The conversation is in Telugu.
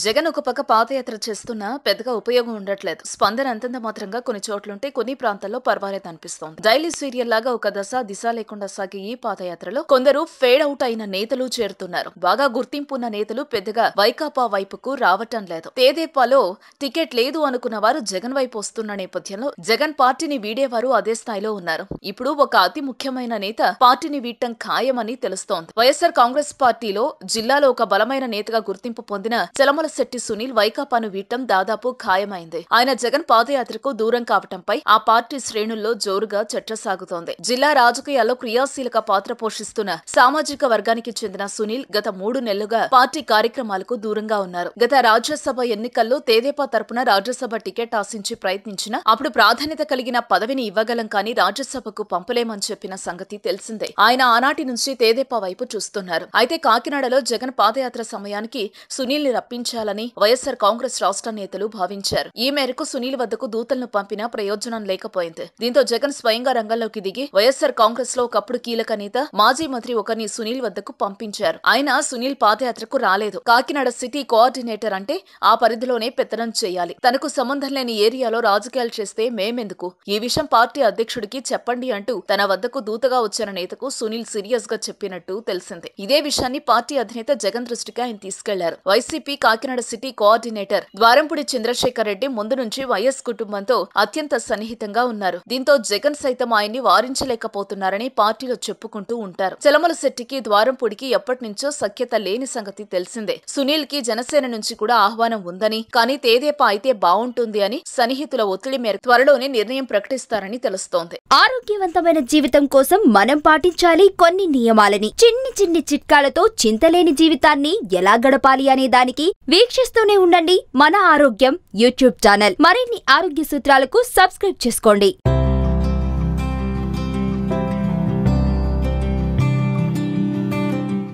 జగన్ ఒక పక్క పాదయాత్ర చేస్తున్నా పెద్దగా ఉపయోగం ఉండట్లేదు. స్పందన అంతంత మాత్రంగా కొన్ని చోట్లుంటే కొన్ని ప్రాంతాల్లో పర్వాలేదు అనిపిస్తోంది. డైలీ సీరియల్ లాగా ఒక దశ దిశ లేకుండా సాగే ఈ పాదయాత్రలో కొందరు ఫేడ్ అవుట్ అయిన నేతలు చేరుతున్నారు. బాగా గుర్తింపు ఉన్న నేతలు పెద్దగా వైకాపా వైపుకు రావటం లేదు. తేదేపాలో టికెట్ లేదు అనుకున్న వారు జగన్ వైపు వస్తున్న నేపథ్యంలో జగన్ పార్టీని వీడేవారు అదే స్థాయిలో ఉన్నారు. ఇప్పుడు ఒక అతి ముఖ్యమైన నేత పార్టీని వీడటం ఖాయమని తెలుస్తోంది. వైఎస్ఆర్ కాంగ్రెస్ పార్టీలో జిల్లాలో ఒక బలమైన నేతగా గుర్తింపు పొందిన చలమలశెట్టి సునీల్ వైకాపాను వీడటం దాదాపు ఖాయమైంది. ఆయన జగన్ పాదయాత్రకు దూరం కావటంపై ఆ పార్టీ శ్రేణుల్లో జోరుగా చర్చ సాగుతోంది. జిల్లా రాజకీయాల్లో క్రియాశీలక పాత్ర పోషిస్తున్న సామాజిక వర్గానికి చెందిన సునీల్ గత 3 నెలలుగా పార్టీ కార్యక్రమాలకు దూరంగా ఉన్నారు. గత రాజ్యసభ ఎన్నికల్లో తేదేపా తరపున రాజ్యసభ టికెట్ ఆశించి ప్రయత్నించినా అప్పుడు ప్రాధాన్యత కలిగిన పదవిని ఇవ్వగలం కానీ రాజ్యసభకు పంపలేమని చెప్పిన సంగతి తెలిసిందే. ఆయన ఆనాటి నుంచి తేదేపా వైపు చూస్తున్నారు. అయితే కాకినాడలో జగన్ పాదయాత్ర సమయానికి సునీల్ ని రప్పించాలని వైఎస్ఆర్ కాంగ్రెస్ రాష్ట్ర నేతలు భావించారు. ఈ మేరకు సునీల్ వద్దకు దూతలను పంపినా ప్రయోజనం లేకపోయింది. దీంతో జగన్ స్వయంగా రంగంలోకి దిగి వైఎస్ఆర్ కాంగ్రెస్ లో ఒకప్పుడు కీలక నేత మాజీ మంత్రి ఒకరిని సునీల్ వద్దకు పంపించారు. ఆయన సునీల్ పాదయాత్రకు రాలేదు. కాకినాడ సిటీ కోఆర్డినేటర్ అంటే ఆ పరిధిలోనే పెత్తనం చేయాలి. తనకు సంబంధం లేని ఏరియాలో రాజకీయాలు చేస్తే మేమెందుకు, ఈ విషయం పార్టీ అధ్యక్షుడికి చెప్పండి అంటూ తన వద్దకు దూతగా వచ్చిన నేతకు సునీల్ సీరియస్ గా చెప్పినట్టు తెలిసింది. ఇదే విషయాన్ని పార్టీ అధినేత జగన్ దృష్టికి ఆయన తీసుకెళ్లారు. వైసీపీ కాకినాడ సిటీ కోఆర్డినేటర్ ద్వారంపూడి చంద్రశేఖర్ రెడ్డి ముందు నుంచి వైఎస్ కుటుంబంతో అత్యంత సన్నిహితంగా ఉన్నారు. దీంతో జగన్ సైతం ఆయన్ని వారించలేకపోతున్నారని పార్టీలో చెప్పుకుంటూ ఉంటారు. చలమలశెట్టికి ద్వారంపూడికి ఎప్పటినుంచో సఖ్యత లేని సంగతి తెలిసిందే. సునీల్ కి జనసేన నుంచి కూడా ఆహ్వానం ఉందని, కానీ తేదేపా అయితే బావుంటుంది అని సన్నిహితుల ఒత్తిడి మేరకు త్వరలోనే నిర్ణయం ప్రకటిస్తారని తెలుస్తోంది. ఆరోగ్యవంతమైన జీవితం కోసం మనం పాటించాలి కొన్ని నియమాలని. చిన్ని చిట్కాలతో చింతలేని జీవితాన్ని ఎలా గడపాలి అనే దానికి వీక్షిస్తూనే ఉండండి మన ఆరోగ్యం యూట్యూబ్ ఛానల్. మరిన్ని ఆరోగ్య సూత్రాలకు సబ్స్క్రైబ్ చేసుకోండి.